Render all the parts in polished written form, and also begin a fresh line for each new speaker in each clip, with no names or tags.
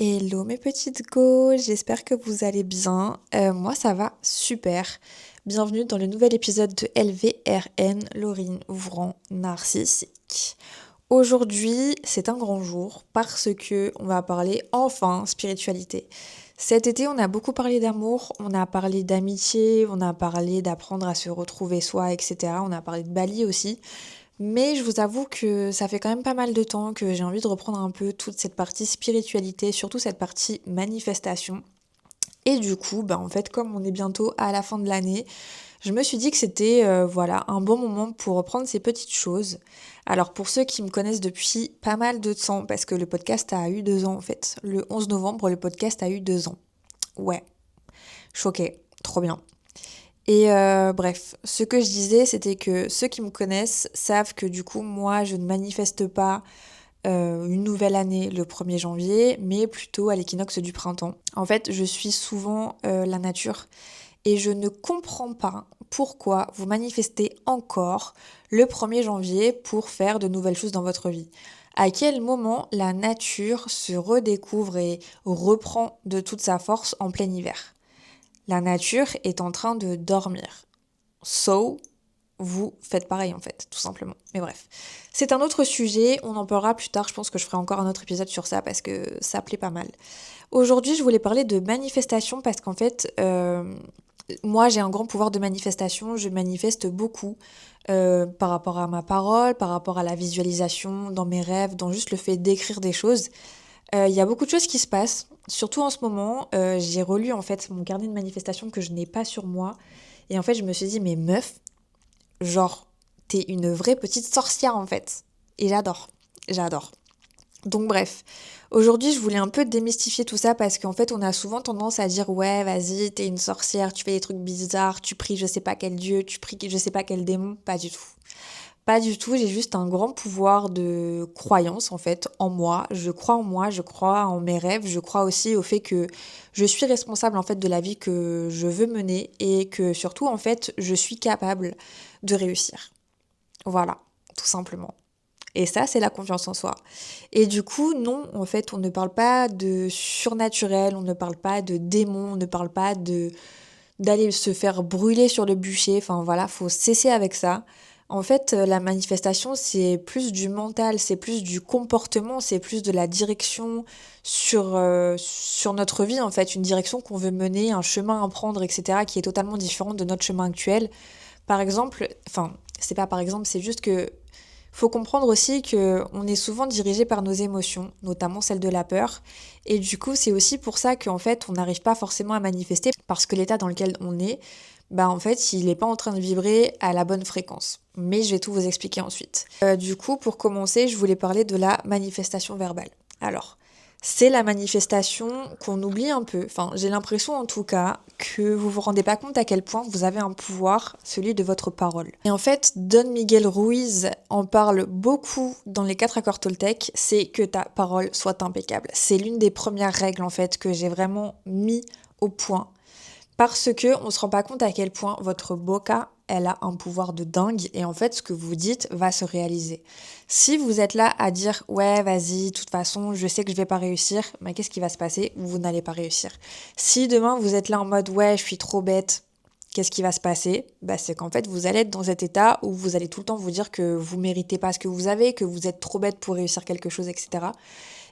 Hello mes petites go, j'espère que vous allez bien. Moi ça va super. Bienvenue dans le nouvel épisode de LVRN, Laurine vous rend narcissique. Aujourd'hui c'est un grand jour parce que on va parler enfin spiritualité. Cet été on a beaucoup parlé d'amour, on a parlé d'amitié, on a parlé d'apprendre à se retrouver soi, etc. On a parlé de Bali aussi. Mais je vous avoue que ça fait quand même pas mal de temps que j'ai envie de reprendre un peu toute cette partie spiritualité, surtout cette partie manifestation. Et du coup, en fait, comme on est bientôt à la fin de l'année, je me suis dit que c'était voilà un bon moment pour reprendre ces petites choses. Alors pour ceux qui me connaissent depuis pas mal de temps, parce que le podcast a eu 2 ans en fait. Le 11 novembre, le podcast a eu 2 ans. Ouais, choqué, trop bien. Et bref, ce que je disais, c'était que ceux qui me connaissent savent que du coup, moi, je ne manifeste pas une nouvelle année le 1er janvier, mais plutôt à l'équinoxe du printemps. En fait, je suis souvent la nature et je ne comprends pas pourquoi vous manifestez encore le 1er janvier pour faire de nouvelles choses dans votre vie. À quel moment la nature se redécouvre et reprend de toute sa force en plein hiver? La nature est en train de dormir. So, vous faites pareil en fait, tout simplement. Mais bref, c'est un autre sujet, on en parlera plus tard, je pense que je ferai encore un autre épisode sur ça parce que ça plaît pas mal. Aujourd'hui, je voulais parler de manifestation parce qu'en fait, moi j'ai un grand pouvoir de manifestation, je manifeste beaucoup par rapport à ma parole, par rapport à la visualisation, dans mes rêves, dans juste le fait d'écrire des choses. Il y a beaucoup de choses qui se passent, surtout en ce moment. J'ai relu en fait mon carnet de manifestation que je n'ai pas sur moi. Et en fait, je me suis dit, mais meuf, genre, t'es une vraie petite sorcière en fait. Et j'adore. Donc bref, aujourd'hui je voulais un peu démystifier tout ça parce qu'en fait on a souvent tendance à dire ouais vas-y t'es une sorcière, tu fais des trucs bizarres, tu pries je sais pas quel dieu, tu pries je sais pas quel démon, pas du tout. Pas du tout, j'ai juste un grand pouvoir de croyance en fait en moi, je crois en mes rêves, je crois aussi au fait que je suis responsable en fait de la vie que je veux mener et que surtout en fait je suis capable de réussir. Voilà, tout simplement. Et ça, c'est la confiance en soi. Et du coup, non, en fait, on ne parle pas de surnaturel, on ne parle pas de démon, on ne parle pas de d'aller se faire brûler sur le bûcher. Enfin voilà, faut cesser avec ça. En fait, la manifestation, c'est plus du mental, c'est plus du comportement, c'est plus de la direction sur notre vie, en fait, une direction qu'on veut mener, un chemin à prendre, etc., qui est totalement différent de notre chemin actuel. Par exemple, enfin, c'est pas par exemple, c'est juste que faut comprendre aussi que on est souvent dirigé par nos émotions, notamment celle de la peur. Et du coup, c'est aussi pour ça qu'en fait, on n'arrive pas forcément à manifester parce que l'état dans lequel on est, en fait, il n'est pas en train de vibrer à la bonne fréquence. Mais je vais tout vous expliquer ensuite. Du coup, pour commencer, je voulais parler de la manifestation verbale. Alors, c'est la manifestation qu'on oublie un peu. Enfin, j'ai l'impression en tout cas que vous vous rendez pas compte à quel point vous avez un pouvoir, celui de votre parole. Et en fait, Don Miguel Ruiz en parle beaucoup dans les 4 accords Toltec, c'est que ta parole soit impeccable. C'est l'une des premières règles en fait que j'ai vraiment mis au point parce que on se rend pas compte à quel point votre boca, elle a un pouvoir de dingue et en fait ce que vous dites va se réaliser. Si vous êtes là à dire ouais vas-y, de toute façon je sais que je vais pas réussir, mais qu'est-ce qui va se passer? Vous n'allez pas réussir. Si demain vous êtes là en mode ouais je suis trop bête, qu'est-ce qui va se passer? C'est qu'en fait vous allez être dans cet état où vous allez tout le temps vous dire que vous méritez pas ce que vous avez, que vous êtes trop bête pour réussir quelque chose, etc.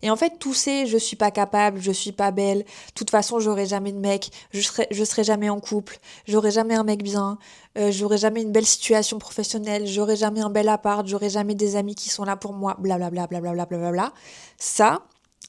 Et en fait, tous ces je suis pas capable, je suis pas belle, de toute façon, j'aurai jamais de mec, je serai jamais en couple, j'aurai jamais un mec bien, j'aurai jamais une belle situation professionnelle, j'aurai jamais un bel appart, j'aurai jamais des amis qui sont là pour moi, blablabla, blablabla, blablabla. Ça,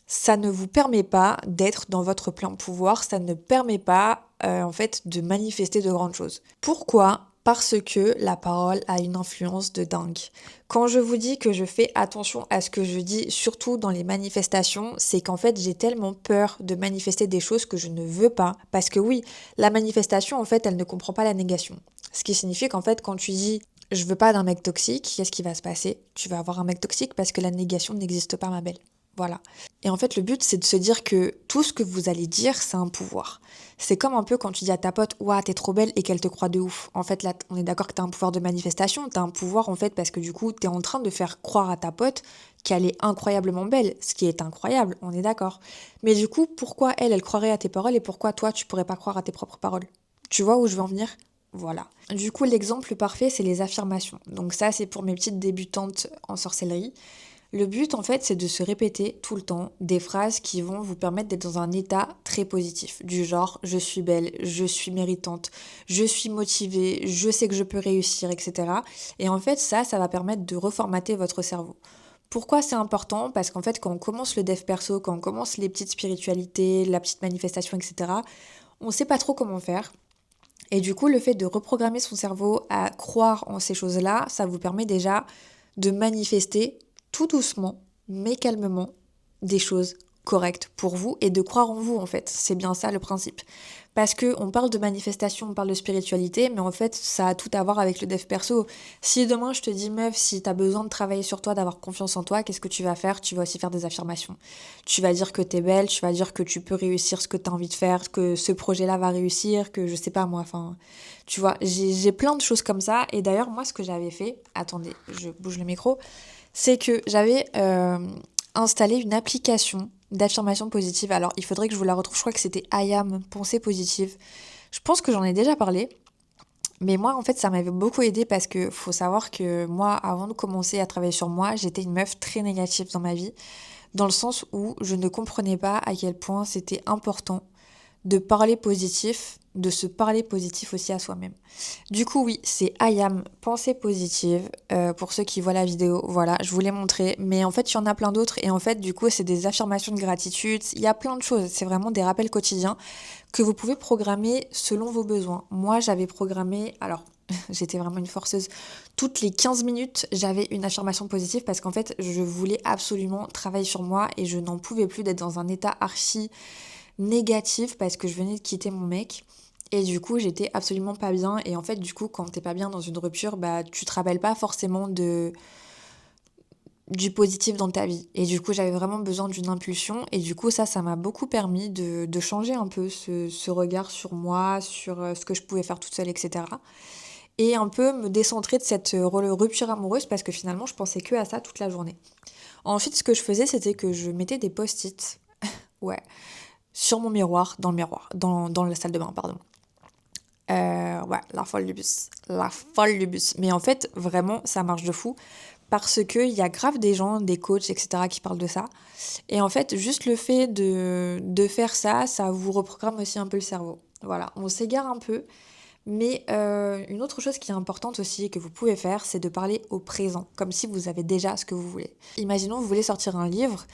ça ne vous permet pas d'être dans votre plein pouvoir, ça ne permet pas en fait de manifester de grandes choses. Pourquoi? Parce que la parole a une influence de dingue. Quand je vous dis que je fais attention à ce que je dis, surtout dans les manifestations, c'est qu'en fait j'ai tellement peur de manifester des choses que je ne veux pas. Parce que oui, la manifestation en fait elle ne comprend pas la négation. Ce qui signifie qu'en fait quand tu dis je veux pas d'un mec toxique, qu'est-ce qui va se passer? Tu vas avoir un mec toxique parce que la négation n'existe pas ma belle. Voilà. Et en fait, le but, c'est de se dire que tout ce que vous allez dire, c'est un pouvoir. C'est comme un peu quand tu dis à ta pote, ouah, t'es trop belle et qu'elle te croit de ouf. En fait, là, on est d'accord que t'as un pouvoir de manifestation. T'as un pouvoir, en fait, parce que du coup, t'es en train de faire croire à ta pote qu'elle est incroyablement belle. Ce qui est incroyable, on est d'accord. Mais du coup, pourquoi elle croirait à tes paroles et pourquoi toi, tu pourrais pas croire à tes propres paroles? Tu vois où je veux en venir? Voilà. Du coup, l'exemple parfait, c'est les affirmations. Donc ça, c'est pour mes petites débutantes en sorcellerie. Le but, en fait, c'est de se répéter tout le temps des phrases qui vont vous permettre d'être dans un état très positif, du genre je suis belle, je suis méritante, je suis motivée, je sais que je peux réussir, etc. Et en fait, ça va permettre de reformater votre cerveau. Pourquoi c'est important? Parce qu'en fait, quand on commence le dev perso, quand on commence les petites spiritualités, la petite manifestation, etc., on sait pas trop comment faire. Et du coup, le fait de reprogrammer son cerveau à croire en ces choses-là, ça vous permet déjà de manifester tout doucement, mais calmement, des choses correctes pour vous et de croire en vous en fait. C'est bien ça le principe. Parce que on parle de manifestation, on parle de spiritualité, mais en fait ça a tout à voir avec le dev perso. Si demain je te dis meuf, si t'as besoin de travailler sur toi, d'avoir confiance en toi, qu'est-ce que tu vas faire? Tu vas aussi faire des affirmations. Tu vas dire que t'es belle, tu vas dire que tu peux réussir ce que t'as envie de faire, que ce projet-là va réussir, que je sais pas moi, enfin... Tu vois, j'ai plein de choses comme ça. Et d'ailleurs, moi, ce que j'avais fait... Attendez, je bouge le micro. C'est que j'avais installé une application d'affirmation positive. Alors, il faudrait que je vous la retrouve. Je crois que c'était IAM, pensée positive. Je pense que j'en ai déjà parlé. Mais moi, en fait, ça m'avait beaucoup aidé parce que faut savoir que moi, avant de commencer à travailler sur moi, j'étais une meuf très négative dans ma vie. Dans le sens où je ne comprenais pas à quel point c'était important de parler positif, de se parler positif aussi à soi-même. Du coup, oui, c'est I am, pensée positive. Pour ceux qui voient la vidéo, voilà, je vous l'ai montré. Mais en fait, il y en a plein d'autres. Et en fait, du coup, c'est des affirmations de gratitude. Il y a plein de choses. C'est vraiment des rappels quotidiens que vous pouvez programmer selon vos besoins. Moi, j'avais programmé, alors j'étais vraiment une forceuse, toutes les 15 minutes, j'avais une affirmation positive parce qu'en fait, je voulais absolument travailler sur moi et je n'en pouvais plus d'être dans un état archi négatif parce que je venais de quitter mon mec. Et du coup, j'étais absolument pas bien. Et en fait, du coup, quand t'es pas bien dans une rupture, bah, tu te rappelles pas forcément du positif dans ta vie. Et du coup, j'avais vraiment besoin d'une impulsion. Et du coup, ça m'a beaucoup permis de changer un peu ce regard sur moi, sur ce que je pouvais faire toute seule, etc. Et un peu me décentrer de cette rupture amoureuse parce que finalement, je pensais que à ça toute la journée. Ensuite, ce que je faisais, c'était que je mettais des post-it. Ouais, sur mon miroir, dans la salle de bain, pardon. Ouais, la folle du bus. La folle du bus. Mais en fait, vraiment, ça marche de fou. Parce qu'il y a grave des gens, des coachs, etc., qui parlent de ça. Et en fait, juste le fait de faire ça, ça vous reprogramme aussi un peu le cerveau. Voilà, on s'égare un peu. Mais une autre chose qui est importante aussi que vous pouvez faire, c'est de parler au présent, comme si vous avez déjà ce que vous voulez. Imaginons, vous voulez sortir un livre,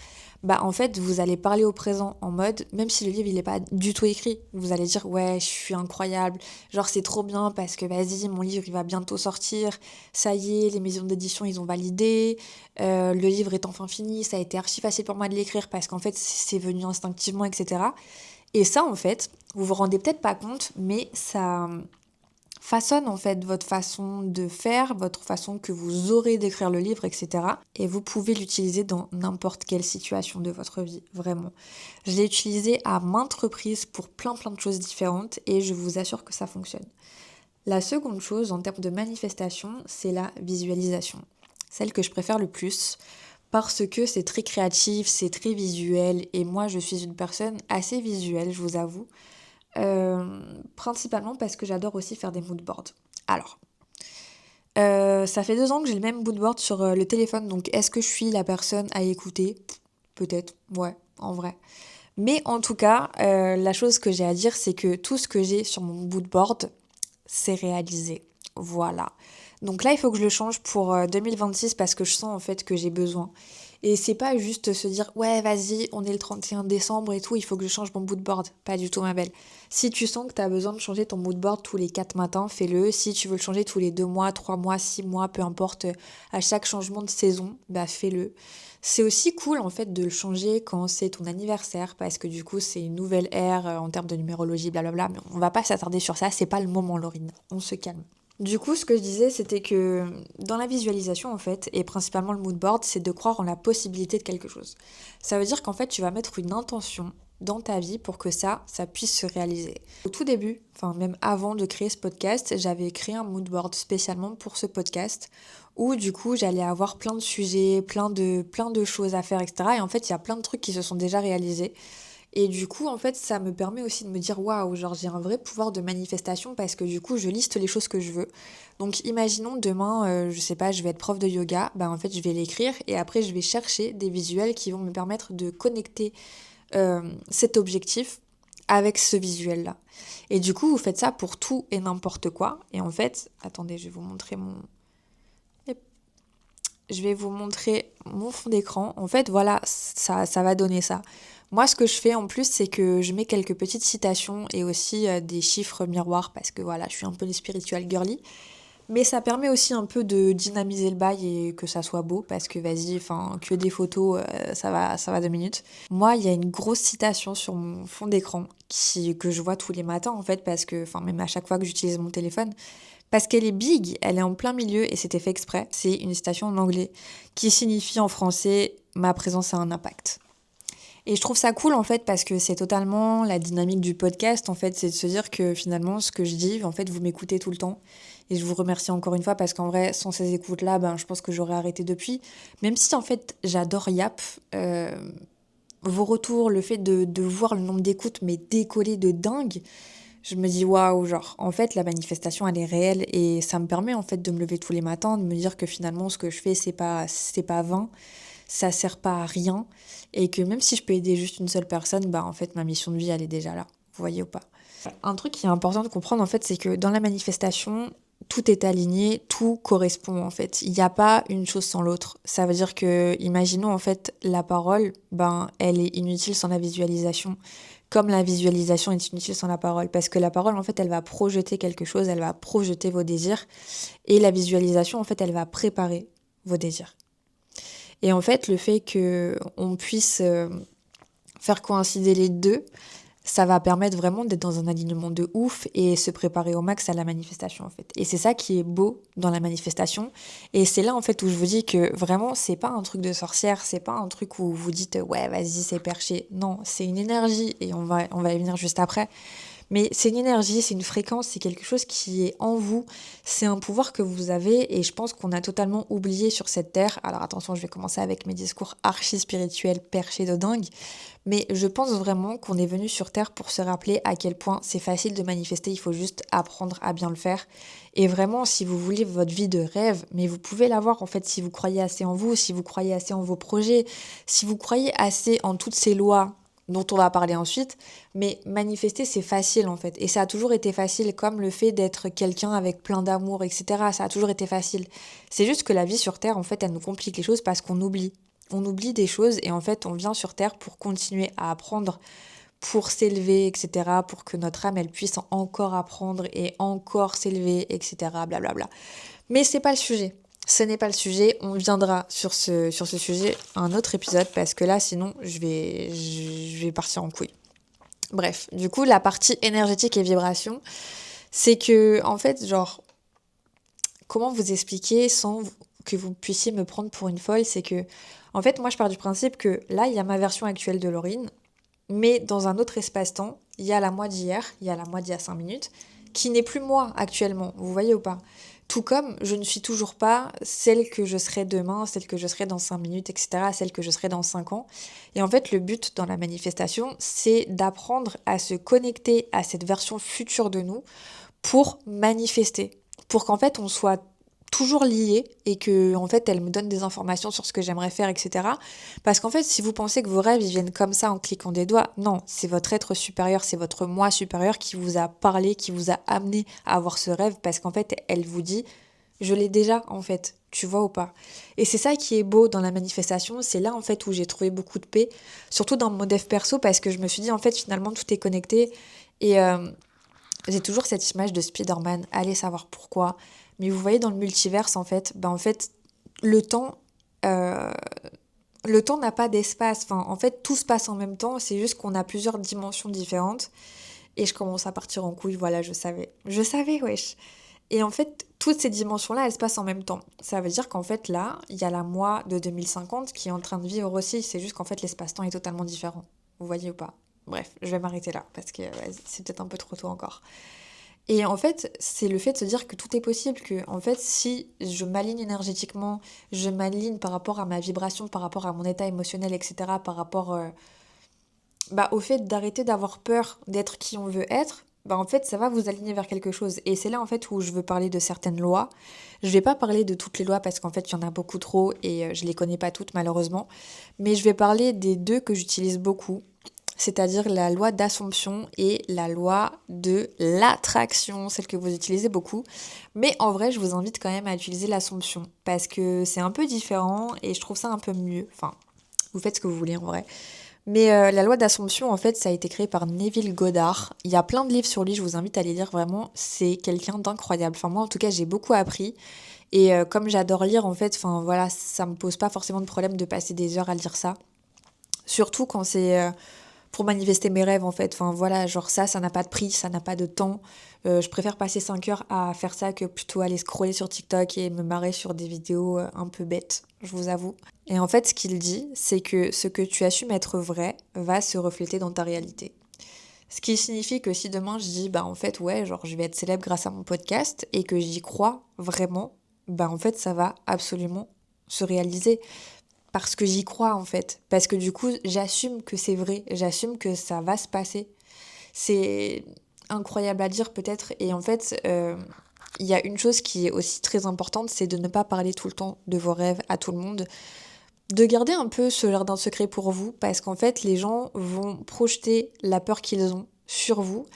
bah en fait, vous allez parler au présent en mode, même si le livre il n'est pas du tout écrit, vous allez dire ouais, je suis incroyable, genre c'est trop bien parce que vas-y, mon livre il va bientôt sortir, ça y est, les maisons d'édition ils ont validé, le livre est enfin fini, ça a été archi facile pour moi de l'écrire parce qu'en fait c'est venu instinctivement, etc. Et ça en fait, vous vous rendez peut-être pas compte, mais ça façonne en fait votre façon de faire, votre façon que vous aurez d'écrire le livre, etc. Et vous pouvez l'utiliser dans n'importe quelle situation de votre vie, vraiment. Je l'ai utilisé à maintes reprises pour plein de choses différentes et je vous assure que ça fonctionne. La seconde chose en termes de manifestation, c'est la visualisation. Celle que je préfère le plus parce que c'est très créatif, c'est très visuel et moi je suis une personne assez visuelle, je vous avoue. Principalement parce que j'adore aussi faire des moodboards. Alors, ça fait 2 ans que j'ai le même moodboard sur le téléphone, donc est-ce que je suis la personne à écouter? Peut-être, ouais, en vrai. Mais en tout cas, la chose que j'ai à dire, c'est que tout ce que j'ai sur mon moodboard, c'est réalisé. Voilà. Donc là, il faut que je le change pour 2026 parce que je sens en fait que j'ai besoin. Et c'est pas juste se dire ouais vas-y on est le 31 décembre et tout il faut que je change mon moodboard. Pas du tout ma belle. Si tu sens que tu as besoin de changer ton moodboard tous les 4 matins, fais-le. Si tu veux le changer tous les 2 mois, 3 mois, 6 mois, peu importe, à chaque changement de saison, bah fais-le. C'est aussi cool en fait de le changer quand c'est ton anniversaire parce que du coup c'est une nouvelle ère en termes de numérologie blablabla. Mais on va pas s'attarder sur ça, c'est pas le moment Laurine. On se calme. Du coup, ce que je disais, c'était que dans la visualisation, en fait, et principalement le mood board, c'est de croire en la possibilité de quelque chose. Ça veut dire qu'en fait, tu vas mettre une intention dans ta vie pour que ça puisse se réaliser. Au tout début, enfin même avant de créer ce podcast, j'avais créé un mood board spécialement pour ce podcast où du coup j'allais avoir plein de sujets, plein de choses à faire, etc. Et en fait, il y a plein de trucs qui se sont déjà réalisés. Et du coup, en fait, ça me permet aussi de me dire waouh, genre j'ai un vrai pouvoir de manifestation parce que du coup, je liste les choses que je veux. Donc, imaginons demain, je sais pas, je vais être prof de yoga, bah en fait, je vais l'écrire et après, je vais chercher des visuels qui vont me permettre de connecter cet objectif avec ce visuel-là. Et du coup, vous faites ça pour tout et n'importe quoi. Et en fait, attendez, je vais vous montrer mon. Yep. Je vais vous montrer mon fond d'écran. En fait, voilà, ça va donner ça. Moi, ce que je fais en plus, c'est que je mets quelques petites citations et aussi des chiffres miroirs parce que voilà, je suis un peu une spiritual girly. Mais ça permet aussi un peu de dynamiser le bail et que ça soit beau parce que vas-y, enfin, que des photos, ça va 2 minutes. Moi, il y a une grosse citation sur mon fond d'écran que je vois tous les matins en fait parce que, enfin, même à chaque fois que j'utilise mon téléphone, parce qu'elle est big, elle est en plein milieu et c'était fait exprès. C'est une citation en anglais qui signifie en français ma présence a un impact. Et je trouve ça cool en fait parce que c'est totalement la dynamique du podcast en fait, c'est de se dire que finalement ce que je dis, en fait vous m'écoutez tout le temps. Et je vous remercie encore une fois parce qu'en vrai sans ces écoutes là, ben, je pense que j'aurais arrêté depuis. Même si en fait j'adore Yap, vos retours, le fait de voir le nombre d'écoutes mais décoller de dingue, je me dis waouh, genre en fait la manifestation elle est réelle et ça me permet en fait de me lever tous les matins, de me dire que finalement ce que je fais c'est pas vain, ça sert pas à rien et que même si je peux aider juste une seule personne, bah en fait ma mission de vie elle est déjà là. Vous voyez ou pas? Un truc qui est important de comprendre en fait, c'est que dans la manifestation, tout est aligné, tout correspond en fait. Il n'y a pas une chose sans l'autre. Ça veut dire que, imaginons en fait, la parole, ben, elle est inutile sans la visualisation, comme la visualisation est inutile sans la parole. Parce que la parole, en fait, elle va projeter quelque chose, elle va projeter vos désirs, et la visualisation, en fait, elle va préparer vos désirs. Et en fait, le fait que on puisse faire coïncider les deux, ça va permettre vraiment d'être dans un alignement de ouf et se préparer au max à la manifestation en fait. Et c'est ça qui est beau dans la manifestation. Et c'est là en fait où je vous dis que vraiment c'est pas un truc de sorcière, c'est pas un truc où vous dites ouais vas-y c'est perché. Non, c'est une énergie et on va y venir juste après. Mais c'est une énergie, c'est une fréquence, c'est quelque chose qui est en vous, c'est un pouvoir que vous avez et je pense qu'on a totalement oublié sur cette terre. Alors attention, je vais commencer avec mes discours archi spirituels perchés de dingue, mais je pense vraiment qu'on est venu sur terre pour se rappeler à quel point c'est facile de manifester, il faut juste apprendre à bien le faire. Et vraiment, si vous voulez votre vie de rêve, mais vous pouvez l'avoir en fait si vous croyez assez en vous, si vous croyez assez en vos projets, si vous croyez assez en toutes ces lois dont on va parler ensuite, mais manifester, c'est facile en fait. Et ça a toujours été facile, comme le fait d'être quelqu'un avec plein d'amour, etc. Ça a toujours été facile. C'est juste que la vie sur Terre, en fait, elle nous complique les choses parce qu'on oublie. On oublie des choses et en fait, on vient sur Terre pour continuer à apprendre, pour s'élever, etc. Pour que notre âme, elle puisse encore apprendre et encore s'élever, etc. Blablabla. Mais c'est pas le sujet. Ce n'est pas le sujet. On viendra sur ce sujet un autre épisode parce que là, sinon, je vais partir en couille. Bref, du coup, la partie énergétique et vibration, c'est que, en fait, genre, comment vous expliquer sans que vous puissiez me prendre pour une folle, c'est que, en fait, moi, je pars du principe que là, il y a ma version actuelle de Laurine, mais dans un autre espace-temps, il y a la moi d'hier, il y a la moi d'il y a 5 minutes, qui n'est plus moi actuellement, vous voyez ou pas? Tout comme je ne suis toujours pas celle que je serai demain, celle que je serai dans 5 minutes, etc., celle que je serai dans 5 ans. Et en fait, le but dans la manifestation, c'est d'apprendre à se connecter à cette version future de nous pour manifester, pour qu'en fait on soit toujours liés et que en fait elle me donne des informations sur ce que j'aimerais faire, etc. Parce qu'en fait si vous pensez que vos rêves ils viennent comme ça en cliquant des doigts, non, c'est votre être supérieur, c'est votre moi supérieur qui vous a parlé, qui vous a amené à avoir ce rêve parce qu'en fait elle vous dit je l'ai déjà en fait, tu vois ou pas. Et c'est ça qui est beau dans la manifestation, c'est là en fait où j'ai trouvé beaucoup de paix, surtout dans mon dev perso parce que je me suis dit en fait finalement tout est connecté et j'ai toujours cette image de Spider-Man, allez savoir pourquoi. Mais vous voyez dans le multiverse, en fait, le temps, euh, le temps n'a pas d'espace. Enfin, en fait, tout se passe en même temps. C'est juste qu'on a plusieurs dimensions différentes. Et je commence à partir en couille. Voilà, je savais. Je savais, wesh. Et en fait, toutes ces dimensions-là, elles se passent en même temps. Ça veut dire qu'en fait, là, il y a la moi de 2050 qui est en train de vivre aussi. C'est juste qu'en fait, l'espace-temps est totalement différent. Vous voyez ou pas? Bref, je vais m'arrêter là parce que c'est peut-être un peu trop tôt encore. Et en fait, c'est le fait de se dire que tout est possible, que en fait, si je m'aligne énergétiquement, je m'aligne par rapport à ma vibration, par rapport à mon état émotionnel, etc., par rapport au fait d'arrêter d'avoir peur d'être qui on veut être, en fait, ça va vous aligner vers quelque chose. Et c'est là, en fait, où je veux parler de certaines lois. Je vais pas parler de toutes les lois parce qu'en fait, il y en a beaucoup trop et je les connais pas toutes, malheureusement. Mais je vais parler des deux que j'utilise beaucoup, c'est-à-dire la loi d'Assomption et la loi de l'attraction, celle que vous utilisez beaucoup. Mais en vrai, je vous invite quand même à utiliser l'Assomption parce que c'est un peu différent et je trouve ça un peu mieux. Enfin, vous faites ce que vous voulez en vrai. Mais la loi d'Assomption, en fait, ça a été créé par Neville Goddard. Il y a plein de livres sur lui, je vous invite à les lire vraiment. C'est quelqu'un d'incroyable. Enfin, moi, en tout cas, j'ai beaucoup appris. Et comme j'adore lire, en fait, enfin, voilà, ça me pose pas forcément de problème de passer des heures à lire ça. Surtout quand c'est pour manifester mes rêves, en fait. Enfin, voilà, genre ça n'a pas de prix, ça n'a pas de temps. Je préfère passer 5 heures à faire ça que plutôt aller scroller sur TikTok et me marrer sur des vidéos un peu bêtes, je vous avoue. Et en fait, ce qu'il dit, c'est que ce que tu assumes être vrai va se refléter dans ta réalité. Ce qui signifie que si demain je dis, en fait, ouais, genre je vais être célèbre grâce à mon podcast et que j'y crois vraiment, en fait, ça va absolument se réaliser. Parce que j'y crois, en fait. Parce que du coup, j'assume que c'est vrai. J'assume que ça va se passer. C'est incroyable à dire peut-être. Et en fait, il y a une chose qui est aussi très importante, c'est de ne pas parler tout le temps de vos rêves à tout le monde. De garder un peu ce jardin secret pour vous, parce qu'en fait, les gens vont projeter la peur qu'ils ont sur vous.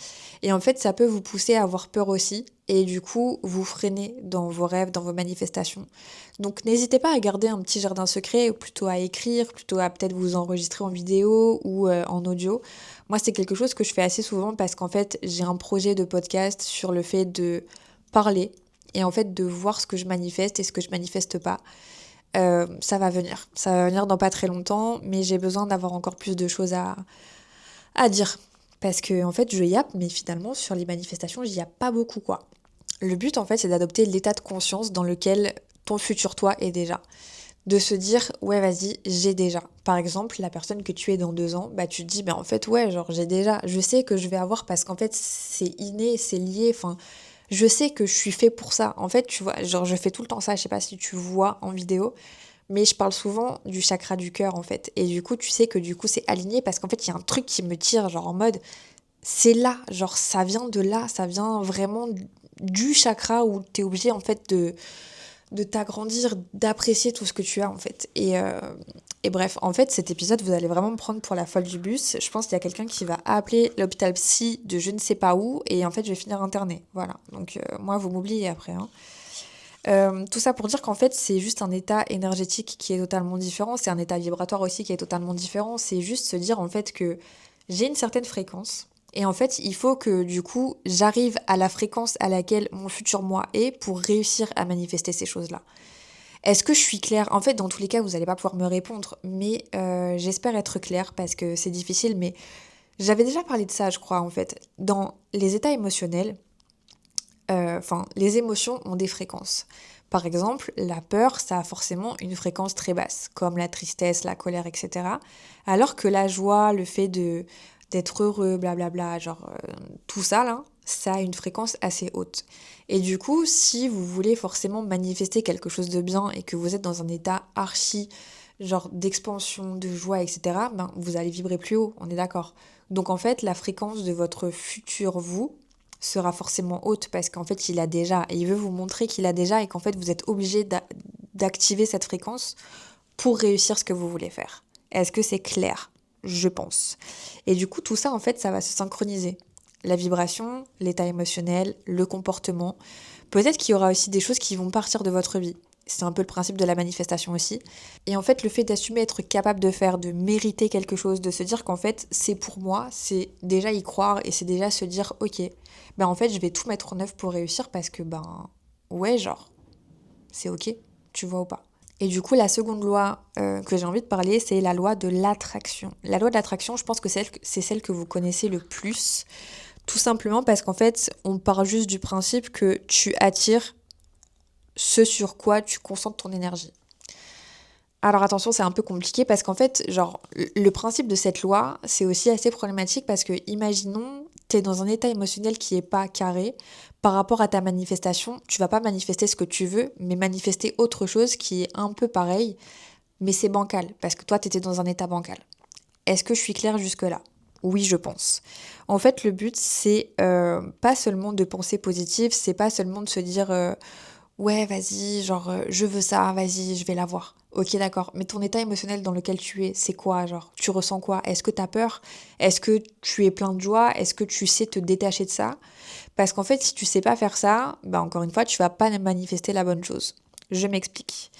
Et en fait, ça peut vous pousser à avoir peur aussi. Et du coup, vous freiner dans vos rêves, dans vos manifestations. Donc, n'hésitez pas à garder un petit jardin secret, ou plutôt à écrire, plutôt à peut-être vous enregistrer en vidéo ou en audio. Moi, c'est quelque chose que je fais assez souvent parce qu'en fait, j'ai un projet de podcast sur le fait de parler et en fait de voir ce que je manifeste et ce que je manifeste pas. Ça va venir dans pas très longtemps, mais j'ai besoin d'avoir encore plus de choses à dire. Parce que en fait, je yappe, mais finalement, sur les manifestations, j'y yappe pas beaucoup, quoi. Le but, en fait, c'est d'adopter l'état de conscience dans lequel ton futur toi est déjà. De se dire, ouais, vas-y, j'ai déjà. Par exemple, la personne que tu es dans 2 ans, tu te dis, en fait, ouais, genre, j'ai déjà. Je sais que je vais avoir parce qu'en fait, c'est inné, c'est lié. Enfin, je sais que je suis fait pour ça. En fait, tu vois, genre, je fais tout le temps ça. Je sais pas si tu vois en vidéo, mais je parle souvent du chakra du cœur, en fait. Et du coup, tu sais que du coup, c'est aligné parce qu'en fait, il y a un truc qui me tire, genre en mode, c'est là, genre, ça vient de là, ça vient vraiment du chakra où t'es obligé, en fait, de t'agrandir, d'apprécier tout ce que tu as, en fait. Et bref, en fait, cet épisode, vous allez vraiment me prendre pour la folle du bus. Je pense qu'il y a quelqu'un qui va appeler l'hôpital psy de je ne sais pas où, et en fait, je vais finir internée. Voilà. Donc, moi, vous m'oubliez après, hein. Tout ça pour dire qu'en fait, c'est juste un état énergétique qui est totalement différent, c'est un état vibratoire aussi qui est totalement différent. C'est juste se dire en fait que j'ai une certaine fréquence. Et en fait, il faut que du coup, j'arrive à la fréquence à laquelle mon futur moi est pour réussir à manifester ces choses-là. Est-ce que je suis claire? En fait, dans tous les cas, vous n'allez pas pouvoir me répondre, mais j'espère être claire parce que c'est difficile. Mais j'avais déjà parlé de ça, je crois, en fait. Dans les états émotionnels, les émotions ont des fréquences. Par exemple, la peur, ça a forcément une fréquence très basse, comme la tristesse, la colère, etc. Alors que la joie, le fait de d'être heureux, blablabla, genre tout ça là, ça a une fréquence assez haute. Et du coup, si vous voulez forcément manifester quelque chose de bien et que vous êtes dans un état archi, genre d'expansion, de joie, etc., vous allez vibrer plus haut, on est d'accord. Donc en fait, la fréquence de votre futur vous, sera forcément haute parce qu'en fait il a déjà et il veut vous montrer qu'il a déjà et qu'en fait vous êtes obligé d'activer cette fréquence pour réussir ce que vous voulez faire. Est-ce que c'est clair? Je pense. Et du coup tout ça en fait ça va se synchroniser. La vibration, l'état émotionnel, le comportement. Peut-être qu'il y aura aussi des choses qui vont partir de votre vie. C'est un peu le principe de la manifestation aussi. Et en fait, le fait d'assumer être capable de faire, de mériter quelque chose, de se dire qu'en fait, c'est pour moi, c'est déjà y croire et c'est déjà se dire, ok, en fait, je vais tout mettre en œuvre pour réussir parce que, ouais, genre, c'est ok, tu vois ou pas. Et du coup, la seconde loi que j'ai envie de parler, c'est la loi de l'attraction. La loi de l'attraction, je pense que c'est celle que vous connaissez le plus Tout simplement parce qu'en fait, on part juste du principe que tu attires ce sur quoi tu concentres ton énergie. Alors attention, c'est un peu compliqué parce qu'en fait, genre, le principe de cette loi, c'est aussi assez problématique parce que, imaginons, t'es dans un état émotionnel qui est pas carré par rapport à ta manifestation. Tu vas pas manifester ce que tu veux, mais manifester autre chose qui est un peu pareil, mais c'est bancal parce que toi, t'étais dans un état bancal. Est-ce que je suis claire jusque-là? Oui, je pense. En fait, le but, c'est pas seulement de penser positive, c'est pas seulement de se dire ouais, vas-y, genre, je veux ça, vas-y, je vais l'avoir. Ok, d'accord. Mais ton état émotionnel dans lequel tu es, c'est quoi, genre? Tu ressens quoi? Est-ce que t'as peur? Est-ce que tu es plein de joie? Est-ce que tu sais te détacher de ça? Parce qu'en fait, si tu sais pas faire ça, bah encore une fois, tu vas pas manifester la bonne chose. Je m'explique.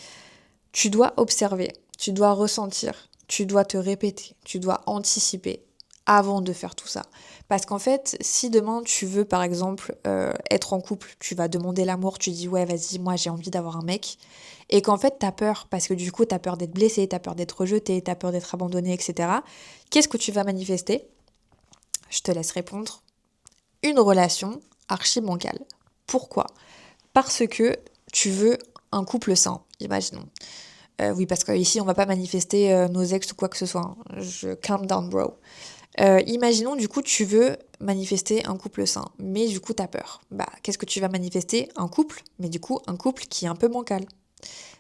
Tu dois observer, tu dois ressentir, tu dois te répéter, tu dois anticiper avant de faire tout ça. Parce qu'en fait, si demain tu veux par exemple être en couple, tu vas demander l'amour, tu dis ouais vas-y moi j'ai envie d'avoir un mec, et qu'en fait t'as peur, parce que du coup t'as peur d'être blessé, t'as peur d'être rejeté, t'as peur d'être abandonné, etc. Qu'est-ce que tu vas manifester? Je te laisse répondre. Une relation archi bancale. Pourquoi? Parce que tu veux un couple sain, imaginons. Oui, parce qu'ici, on va pas manifester nos ex ou quoi que ce soit, hein. Je calm down, bro. Imaginons, du coup, tu veux manifester un couple sain, mais du coup, t'as peur. Bah, qu'est-ce que tu vas manifester? Un couple, mais du coup, un couple qui est un peu bancal.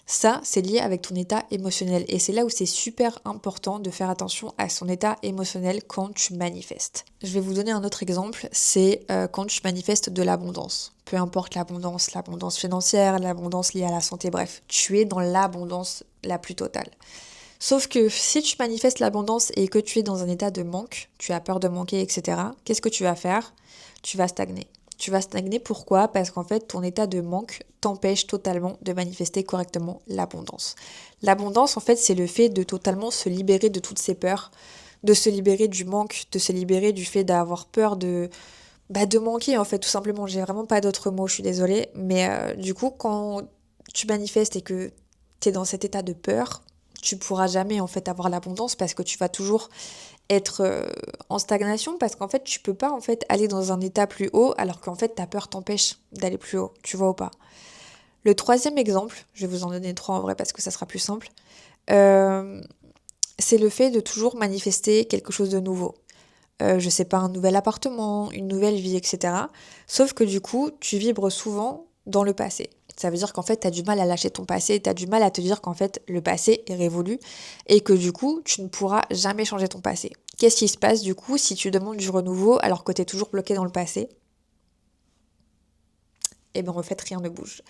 Ça, c'est lié avec ton état émotionnel. Et c'est là où c'est super important de faire attention à son état émotionnel quand tu manifestes. Je vais vous donner un autre exemple, c'est quand tu manifestes de l'abondance. Peu importe l'abondance financière, l'abondance liée à la santé, bref, tu es dans l'abondance la plus totale. Sauf que si tu manifestes l'abondance et que tu es dans un état de manque, tu as peur de manquer, etc., qu'est-ce que tu vas faire? Tu vas stagner. Tu vas stagner, pourquoi? Parce qu'en fait, ton état de manque t'empêche totalement de manifester correctement l'abondance. L'abondance, en fait, c'est le fait de totalement se libérer de toutes ces peurs, de se libérer du manque, de se libérer du fait d'avoir peur de manquer, en fait, tout simplement. J'ai vraiment pas d'autres mots, je suis désolée. Mais du coup, quand tu manifestes et que tu es dans cet état de peur, tu pourras jamais, en fait, avoir l'abondance parce que tu vas toujours être en stagnation parce qu'en fait tu peux pas en fait aller dans un état plus haut alors qu'en fait ta peur t'empêche d'aller plus haut, tu vois ou pas. Le troisième exemple, je vais vous en donner trois en vrai parce que ça sera plus simple, euh, c'est le fait de toujours manifester quelque chose de nouveau. Je sais pas, un nouvel appartement, une nouvelle vie, etc. Sauf que du coup, tu vibres souvent dans le passé. Ça veut dire qu'en fait, tu as du mal à lâcher ton passé, tu as du mal à te dire qu'en fait, le passé est révolu et que du coup, tu ne pourras jamais changer ton passé. Qu'est-ce qui se passe du coup si tu demandes du renouveau alors que tu es toujours bloqué dans le passé? Eh bien, en fait, rien ne bouge.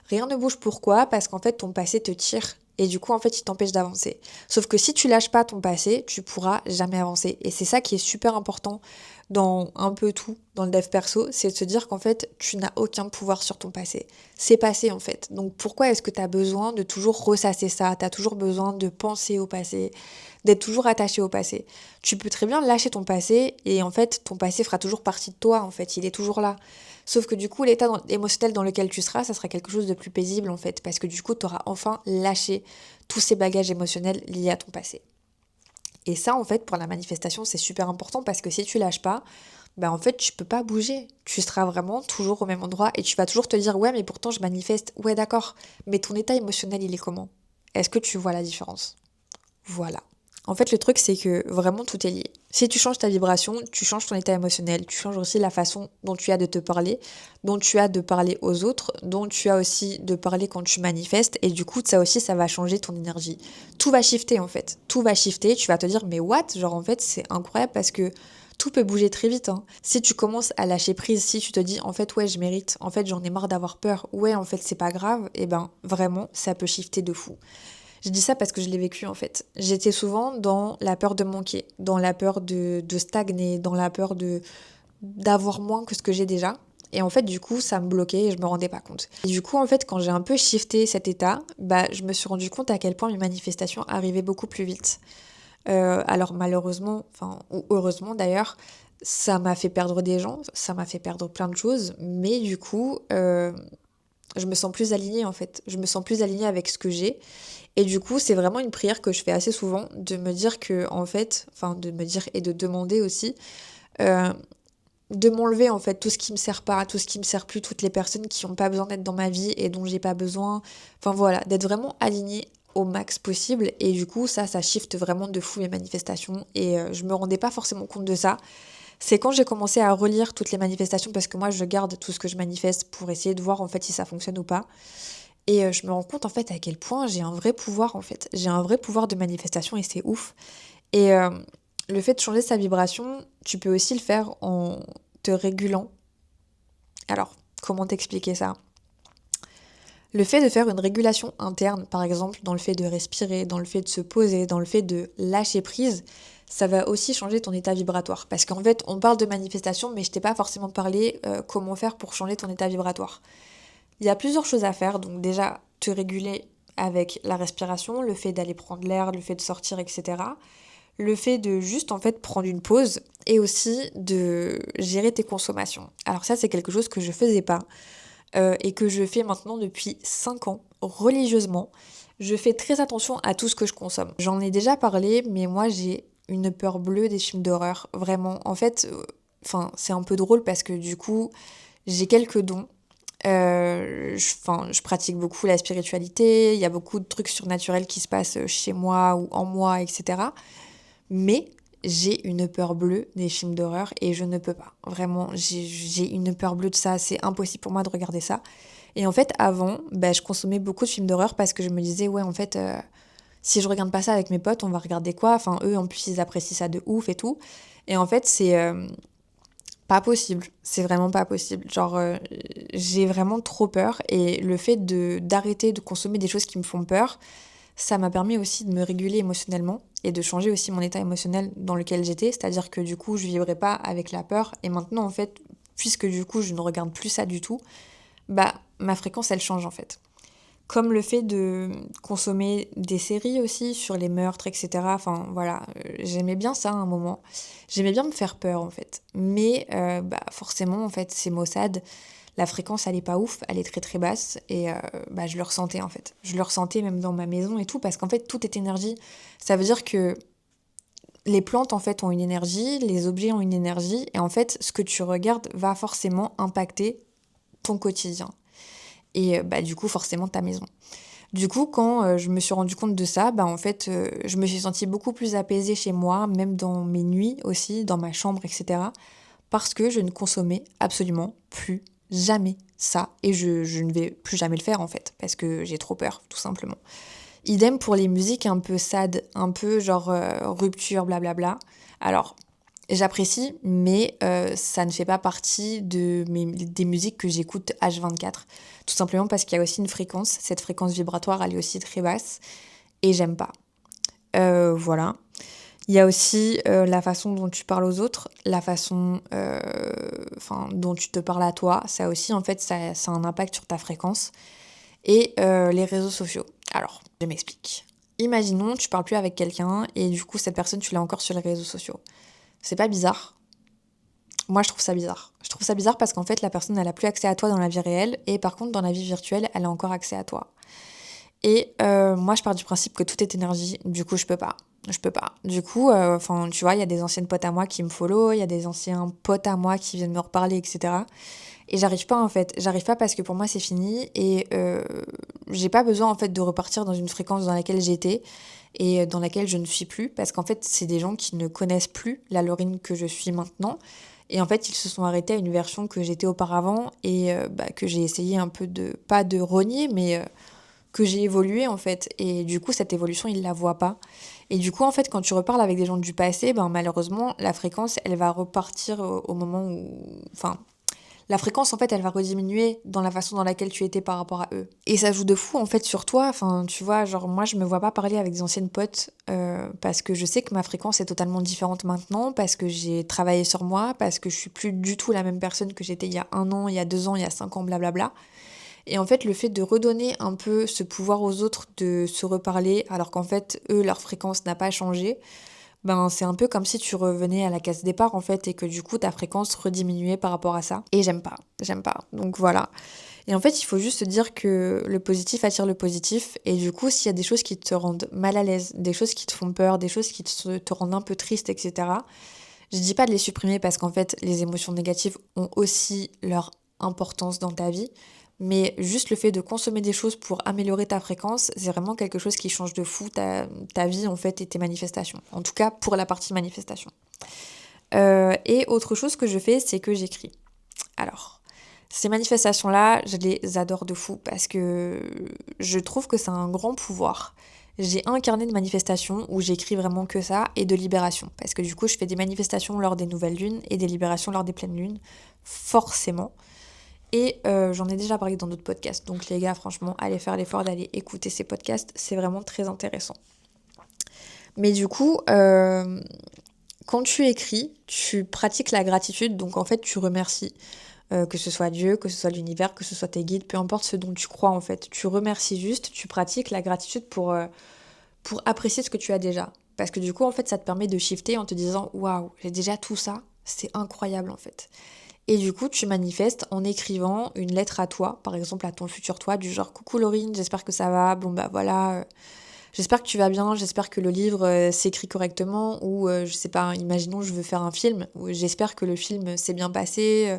Rien ne bouge pourquoi? Parce qu'en fait, ton passé te tire et du coup, en fait, il t'empêche d'avancer. Sauf que si tu lâches pas ton passé, tu pourras jamais avancer. Et c'est ça qui est super important dans un peu tout, dans le dev perso, c'est de se dire qu'en fait, tu n'as aucun pouvoir sur ton passé. C'est passé, en fait. Donc, pourquoi est-ce que tu as besoin de toujours ressasser ça? Tu as toujours besoin de penser au passé, d'être toujours attaché au passé. Tu peux très bien lâcher ton passé et en fait, ton passé fera toujours partie de toi, en fait. Il est toujours là. Sauf que du coup, l'état émotionnel dans lequel tu seras, ça sera quelque chose de plus paisible en fait, parce que du coup, tu auras enfin lâché tous ces bagages émotionnels liés à ton passé. Et ça, en fait, pour la manifestation, c'est super important parce que si tu lâches pas, ben en fait, tu peux pas bouger. Tu seras vraiment toujours au même endroit et tu vas toujours te dire, ouais, mais pourtant je manifeste. Ouais, d'accord. Mais ton état émotionnel, il est comment? Est-ce que tu vois la différence? Voilà. En fait, le truc, c'est que vraiment tout est lié. Si tu changes ta vibration, tu changes ton état émotionnel, tu changes aussi la façon dont tu as de te parler, dont tu as de parler aux autres, dont tu as aussi de parler quand tu manifestes, et du coup, ça aussi, ça va changer ton énergie. Tout va shifter en fait. Tout va shifter, tu vas te dire, mais what? Genre en fait, c'est incroyable parce que tout peut bouger très vite, hein. Si tu commences à lâcher prise, si tu te dis, en fait, ouais, je mérite, en fait, j'en ai marre d'avoir peur, ouais, en fait, c'est pas grave, et ben, vraiment, ça peut shifter de fou. Je dis ça parce que je l'ai vécu en fait. J'étais souvent dans la peur de manquer, dans la peur de stagner, dans la peur de d'avoir moins que ce que j'ai déjà. Et en fait, du coup, ça me bloquait et je me rendais pas compte. Et du coup, en fait, quand j'ai un peu shifté cet état, bah, je me suis rendu compte à quel point mes manifestations arrivaient beaucoup plus vite. Alors malheureusement, enfin, ou heureusement d'ailleurs, ça m'a fait perdre des gens, ça m'a fait perdre plein de choses, mais du coup, je me sens plus alignée en fait. Je me sens plus alignée avec ce que j'ai. Et du coup, c'est vraiment une prière que je fais assez souvent, de me dire que, en fait, enfin, de me dire et de demander aussi, euh, de m'enlever en fait tout ce qui me sert pas, tout ce qui me sert plus, toutes les personnes qui ont pas besoin d'être dans ma vie et dont j'ai pas besoin. Enfin voilà, d'être vraiment alignée au max possible et du coup ça shift vraiment de fou mes manifestations et je me rendais pas forcément compte de ça. C'est quand j'ai commencé à relire toutes les manifestations parce que moi je garde tout ce que je manifeste pour essayer de voir en fait si ça fonctionne ou pas. Et je me rends compte en fait à quel point j'ai un vrai pouvoir en fait. J'ai un vrai pouvoir de manifestation et c'est ouf. Et le fait de changer sa vibration, tu peux aussi le faire en te régulant. Alors, comment t'expliquer ça? Le fait de faire une régulation interne, par exemple, dans le fait de respirer, dans le fait de se poser, dans le fait de lâcher prise, ça va aussi changer ton état vibratoire. Parce qu'en fait, on parle de manifestation, mais je t'ai pas forcément parlé comment faire pour changer ton état vibratoire. Il y a plusieurs choses à faire, donc déjà te réguler avec la respiration, le fait d'aller prendre l'air, le fait de sortir, etc. Le fait de juste en fait prendre une pause et aussi de gérer tes consommations. Alors ça c'est quelque chose que je faisais pas et que je fais maintenant depuis 5 ans religieusement. Je fais très attention à tout ce que je consomme. J'en ai déjà parlé, mais moi j'ai une peur bleue des films d'horreur, vraiment. En fait, c'est un peu drôle parce que du coup j'ai quelques dons. Je pratique beaucoup la spiritualité, il y a beaucoup de trucs surnaturels qui se passent chez moi ou en moi, etc. Mais j'ai une peur bleue des films d'horreur et je ne peux pas. Vraiment, j'ai une peur bleue de ça, c'est impossible pour moi de regarder ça. Et en fait, avant, je consommais beaucoup de films d'horreur parce que je me disais, ouais, en fait, si je regarde pas ça avec mes potes, on va regarder quoi? Enfin, eux, en plus, ils apprécient ça de ouf et tout. Et en fait, c'est pas possible. C'est vraiment pas possible. Genre, j'ai vraiment trop peur et le fait d'arrêter de consommer des choses qui me font peur, ça m'a permis aussi de me réguler émotionnellement et de changer aussi mon état émotionnel dans lequel j'étais. C'est-à-dire que du coup, je vibrais pas avec la peur. Et maintenant, en fait, puisque du coup, je ne regarde plus ça du tout, ma fréquence, elle change en fait. Comme le fait de consommer des séries aussi sur les meurtres, etc. Enfin, voilà, j'aimais bien ça à un moment. J'aimais bien me faire peur en fait. Mais forcément, en fait, c'est Mossad. La fréquence, elle est pas ouf, elle est très très basse et je le ressentais en fait. Je le ressentais même dans ma maison et tout parce qu'en fait tout est énergie. Ça veut dire que les plantes en fait ont une énergie, les objets ont une énergie et en fait ce que tu regardes va forcément impacter ton quotidien et du coup forcément ta maison. Du coup quand je me suis rendu compte de ça, en fait je me suis sentie beaucoup plus apaisée chez moi, même dans mes nuits aussi, dans ma chambre, etc. Parce que je ne consommais absolument plus jamais ça et je ne vais plus jamais le faire en fait parce que j'ai trop peur tout simplement. Idem pour les musiques un peu sad, un peu genre rupture, blablabla. Alors j'apprécie mais ça ne fait pas partie des musiques que j'écoute H24. Tout simplement parce qu'il y a aussi une fréquence, cette fréquence vibratoire elle est aussi très basse et j'aime pas. Voilà. Il y a aussi la façon dont tu parles aux autres, la façon dont tu te parles à toi. Ça aussi, en fait, ça a un impact sur ta fréquence. Et les réseaux sociaux. Alors, je m'explique. Imaginons, tu parles plus avec quelqu'un et du coup, cette personne, tu l'as encore sur les réseaux sociaux. C'est pas bizarre? Moi, je trouve ça bizarre. Je trouve ça bizarre parce qu'en fait, la personne, elle a plus accès à toi dans la vie réelle et par contre, dans la vie virtuelle, elle a encore accès à toi. Et moi, je pars du principe que tout est énergie. Du coup, je peux pas. Je peux pas. Du coup, tu vois, il y a des anciennes potes à moi qui me follow, il y a des anciens potes à moi qui viennent me reparler, etc. Et j'arrive pas, en fait. J'arrive pas parce que pour moi, c'est fini. Et j'ai pas besoin, en fait, de repartir dans une fréquence dans laquelle j'étais et dans laquelle je ne suis plus. Parce qu'en fait, c'est des gens qui ne connaissent plus la Laurine que je suis maintenant. Et en fait, ils se sont arrêtés à une version que j'étais auparavant et que j'ai essayé un peu pas de renier, mais que j'ai évolué en fait. Et du coup, cette évolution, ils la voient pas. Et du coup, en fait, quand tu reparles avec des gens du passé, malheureusement, la fréquence, elle va repartir au moment où... Enfin, la fréquence, en fait, elle va rediminuer dans la façon dans laquelle tu étais par rapport à eux. Et ça joue de fou, en fait, sur toi. Enfin, tu vois, genre, moi, je me vois pas parler avec des anciennes potes parce que je sais que ma fréquence est totalement différente maintenant, parce que j'ai travaillé sur moi, parce que je suis plus du tout la même personne que j'étais il y a 1 an, il y a 2 ans, il y a 5 ans, blablabla. Et en fait, le fait de redonner un peu ce pouvoir aux autres de se reparler, alors qu'en fait, eux, leur fréquence n'a pas changé, c'est un peu comme si tu revenais à la case départ, en fait, et que du coup, ta fréquence rediminuait par rapport à ça. Et j'aime pas, j'aime pas. Donc voilà. Et en fait, il faut juste se dire que le positif attire le positif, et du coup, s'il y a des choses qui te rendent mal à l'aise, des choses qui te font peur, des choses qui te rendent un peu triste, etc., Je dis pas de les supprimer parce qu'en fait, les émotions négatives ont aussi leur importance dans ta vie, mais juste le fait de consommer des choses pour améliorer ta fréquence, c'est vraiment quelque chose qui change de fou ta vie en fait et tes manifestations. En tout cas, pour la partie manifestation. Et autre chose que je fais, c'est que j'écris. Alors, ces manifestations-là, je les adore de fou parce que je trouve que c'est un grand pouvoir. J'ai un carnet de manifestations où j'écris vraiment que ça et de libération. Parce que du coup, je fais des manifestations lors des nouvelles lunes et des libérations lors des pleines lunes, forcément. Et j'en ai déjà parlé dans d'autres podcasts. Donc les gars, franchement, allez faire l'effort d'aller écouter ces podcasts. C'est vraiment très intéressant. Mais du coup, quand tu écris, tu pratiques la gratitude. Donc en fait, tu remercies. Que ce soit Dieu, que ce soit l'univers, que ce soit tes guides, peu importe ce dont tu crois en fait. Tu remercies juste, tu pratiques la gratitude pour apprécier ce que tu as déjà. Parce que du coup, en fait, ça te permet de shifter en te disant waouh, j'ai déjà tout ça, c'est incroyable en fait. Et du coup, tu manifestes en écrivant une lettre à toi, par exemple à ton futur toi, du genre coucou Laurine, j'espère que ça va, bon bah voilà, j'espère que tu vas bien, j'espère que le livre s'écrit correctement, ou je sais pas, imaginons je veux faire un film, ou j'espère que le film s'est bien passé,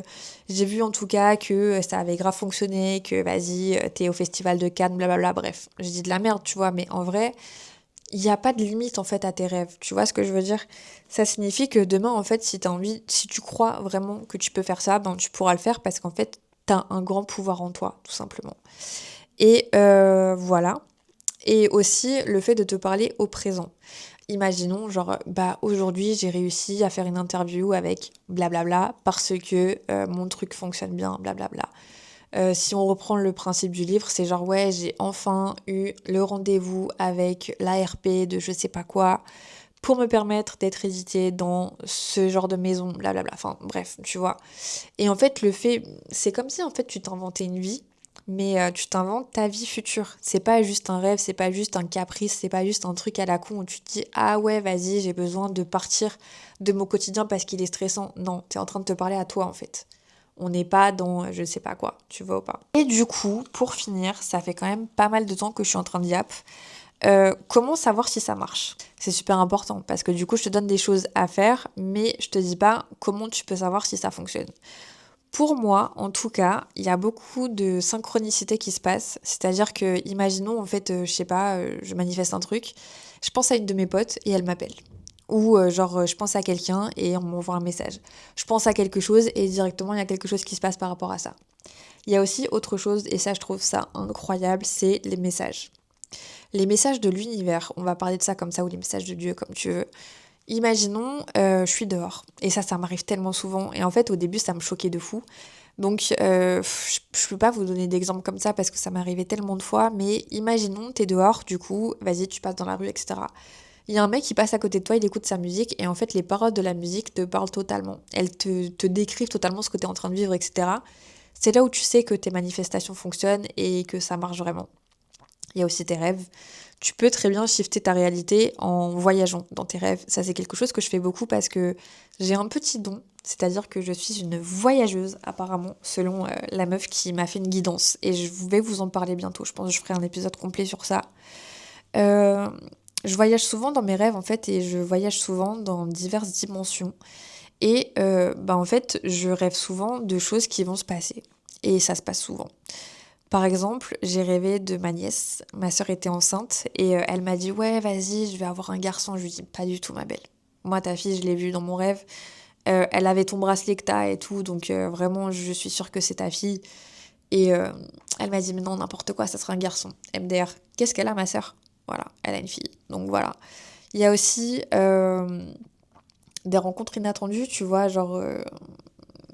j'ai vu en tout cas que ça avait grave fonctionné, que vas-y, t'es au festival de Cannes, blablabla, bref, je dis de la merde, tu vois, mais en vrai, il n'y a pas de limite en fait à tes rêves, tu vois ce que je veux dire? Ça signifie que demain en fait si t'as envie, si tu crois vraiment que tu peux faire ça, ben tu pourras le faire parce qu'en fait t'as un grand pouvoir en toi, tout simplement. Et voilà. Et aussi le fait de te parler au présent. Imaginons, genre, bah aujourd'hui j'ai réussi à faire une interview avec blablabla parce que mon truc fonctionne bien, blablabla. Si on reprend le principe du livre, c'est genre ouais, j'ai enfin eu le rendez-vous avec l'ARP de je sais pas quoi pour me permettre d'être édité dans ce genre de maison, blablabla. Enfin bref, tu vois. Et en fait, le fait, c'est comme si en fait tu t'inventais une vie, mais tu t'inventes ta vie future. C'est pas juste un rêve, c'est pas juste un caprice, c'est pas juste un truc à la con où tu te dis ah ouais, vas-y, j'ai besoin de partir de mon quotidien parce qu'il est stressant. Non, t'es en train de te parler à toi en fait. On n'est pas dans je sais pas quoi, tu vois ou pas. Et du coup, pour finir, ça fait quand même pas mal de temps que je suis en train de yap. Comment savoir si ça marche? C'est super important parce que du coup, je te donne des choses à faire, mais je te dis pas comment tu peux savoir si ça fonctionne. Pour moi, en tout cas, il y a beaucoup de synchronicité qui se passe. C'est-à-dire que, imaginons, en fait, je sais pas, je manifeste un truc, je pense à une de mes potes et elle m'appelle. Ou genre, je pense à quelqu'un et on m'envoie un message. Je pense à quelque chose et directement, il y a quelque chose qui se passe par rapport à ça. Il y a aussi autre chose, et ça, je trouve ça incroyable, c'est les messages. Les messages de l'univers, on va parler de ça comme ça, ou les messages de Dieu, comme tu veux. Imaginons, je suis dehors. Et ça m'arrive tellement souvent. Et en fait, au début, ça me choquait de fou. Donc, je peux pas vous donner d'exemples comme ça parce que ça m'est arrivé tellement de fois. Mais imaginons, t'es dehors, du coup, vas-y, tu passes dans la rue, etc. Il y a un mec qui passe à côté de toi, il écoute sa musique. Et en fait, les paroles de la musique te parlent totalement. Elles te décrivent totalement ce que t'es en train de vivre, etc. C'est là où tu sais que tes manifestations fonctionnent et que ça marche vraiment. Il y a aussi tes rêves. Tu peux très bien shifter ta réalité en voyageant dans tes rêves. Ça, c'est quelque chose que je fais beaucoup parce que j'ai un petit don. C'est-à-dire que je suis une voyageuse, apparemment, selon la meuf qui m'a fait une guidance. Et je vais vous en parler bientôt. Je pense que je ferai un épisode complet sur ça. Euh, je voyage souvent dans mes rêves, en fait, et je voyage souvent dans diverses dimensions. Et bah, en fait, je rêve souvent de choses qui vont se passer. Et ça se passe souvent. Par exemple, j'ai rêvé de ma nièce. Ma sœur était enceinte et elle m'a dit ouais, vas-y, je vais avoir un garçon. Je lui dis pas du tout, ma belle. Moi, ta fille, je l'ai vue dans mon rêve. Elle avait ton bracelet que t'as et tout, donc vraiment, je suis sûre que c'est ta fille. Et elle m'a dit mais non, n'importe quoi, ça sera un garçon. MDR. Qu'est-ce qu'elle a, ma sœur? Voilà, elle a une fille. Donc voilà. Il y a aussi des rencontres inattendues, tu vois, genre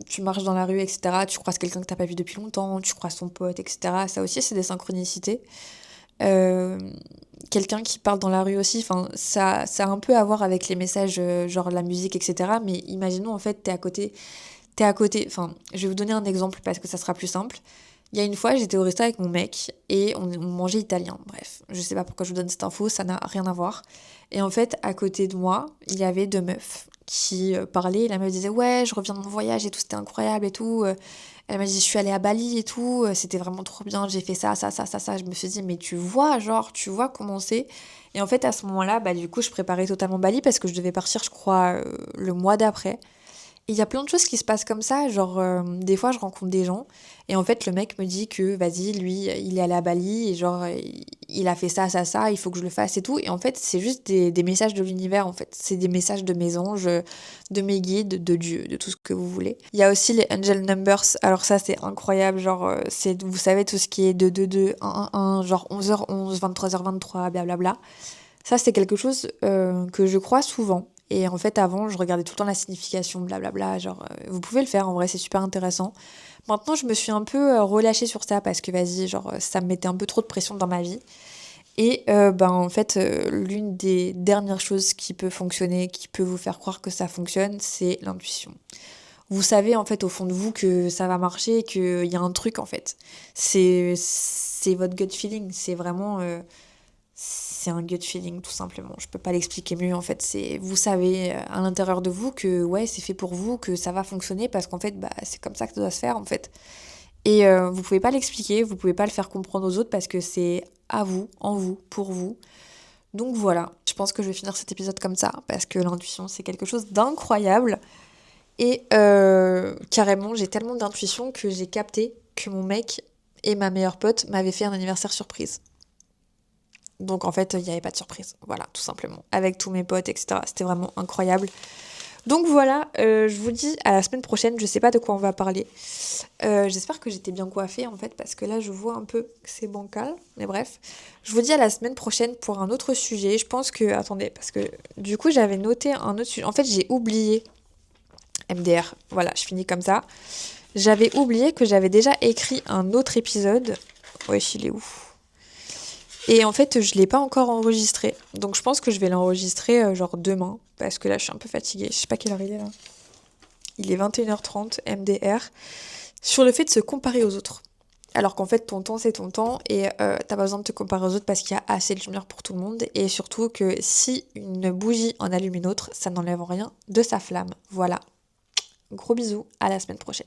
tu marches dans la rue, etc. Tu croises quelqu'un que t'as pas vu depuis longtemps, tu croises ton pote, etc. Ça aussi, c'est des synchronicités. Euh, Quelqu'un qui parle dans la rue aussi, enfin, ça a un peu à voir avec les messages, genre la musique, etc. Mais imaginons, en fait, t'es à côté, enfin, je vais vous donner un exemple parce que ça sera plus simple. Il y a une fois, j'étais au resto avec mon mec et on mangeait italien. Bref, je sais pas pourquoi je vous donne cette info, ça n'a rien à voir. Et en fait, à côté de moi, il y avait deux meufs qui parlaient. Et la meuf disait ouais, je reviens de mon voyage et tout, c'était incroyable et tout. Elle m'a dit je suis allée à Bali et tout, c'était vraiment trop bien, j'ai fait ça, ça, ça, ça, ça. Je me suis dit mais tu vois, genre, tu vois comment c'est. Et en fait, à ce moment-là, bah du coup, je préparais totalement Bali parce que je devais partir, je crois, le mois d'après. Et il y a plein de choses qui se passent comme ça, genre des fois je rencontre des gens et en fait le mec me dit que vas-y lui il est allé à Bali et genre il a fait ça, ça, ça, il faut que je le fasse et tout. Et en fait c'est juste des messages de l'univers en fait, c'est des messages de mes anges, de mes guides, de Dieu, de tout ce que vous voulez. Il y a aussi les angel numbers, alors ça c'est incroyable, genre c'est, vous savez tout ce qui est 222, 111, genre 11h11, 23h23, blablabla. Ça, c'est quelque chose que je crois souvent. Et en fait, avant, je regardais tout le temps la signification, blablabla. Genre, vous pouvez le faire, en vrai, c'est super intéressant. Maintenant, je me suis un peu relâchée sur ça parce que, vas-y, genre, ça me mettait un peu trop de pression dans ma vie. Et ben, en fait, l'une des dernières choses qui peut fonctionner, qui peut vous faire croire que ça fonctionne, c'est l'intuition. Vous savez, en fait, au fond de vous que ça va marcher, qu'il y a un truc, en fait. C'est votre gut feeling. C'est vraiment... c'est un gut feeling tout simplement. Je peux pas l'expliquer mieux en fait. C'est vous savez à l'intérieur de vous que ouais c'est fait pour vous, que ça va fonctionner parce qu'en fait bah c'est comme ça que ça doit se faire en fait. Et vous pouvez pas l'expliquer, vous pouvez pas le faire comprendre aux autres parce que c'est à vous, en vous, pour vous. Donc voilà, je pense que je vais finir cet épisode comme ça parce que l'intuition c'est quelque chose d'incroyable et carrément j'ai tellement d'intuition que j'ai capté que mon mec et ma meilleure pote m'avaient fait un anniversaire surprise. Donc en fait, il n'y avait pas de surprise. Voilà, tout simplement. Avec tous mes potes, etc. C'était vraiment incroyable. Donc voilà, je vous dis à la semaine prochaine. Je sais pas de quoi on va parler. J'espère que j'étais bien coiffée en fait, parce que là je vois un peu que c'est bancal. Mais bref, je vous dis à la semaine prochaine pour un autre sujet. Je pense que... Attendez, parce que du coup j'avais noté un autre sujet. En fait, j'ai oublié MDR. Voilà, je finis comme ça. J'avais oublié que j'avais déjà écrit un autre épisode. Wesh, il est où? Et en fait, je l'ai pas encore enregistré. Donc je pense que je vais l'enregistrer genre demain. Parce que là, je suis un peu fatiguée. Je sais pas quelle heure il est là. Il est 21h30, MDR. Sur le fait de se comparer aux autres. Alors qu'en fait, ton temps, c'est ton temps. Et t'as pas besoin de te comparer aux autres parce qu'il y a assez de lumière pour tout le monde. Et surtout que si une bougie en allume une autre, ça n'enlève rien de sa flamme. Voilà. Gros bisous. À la semaine prochaine.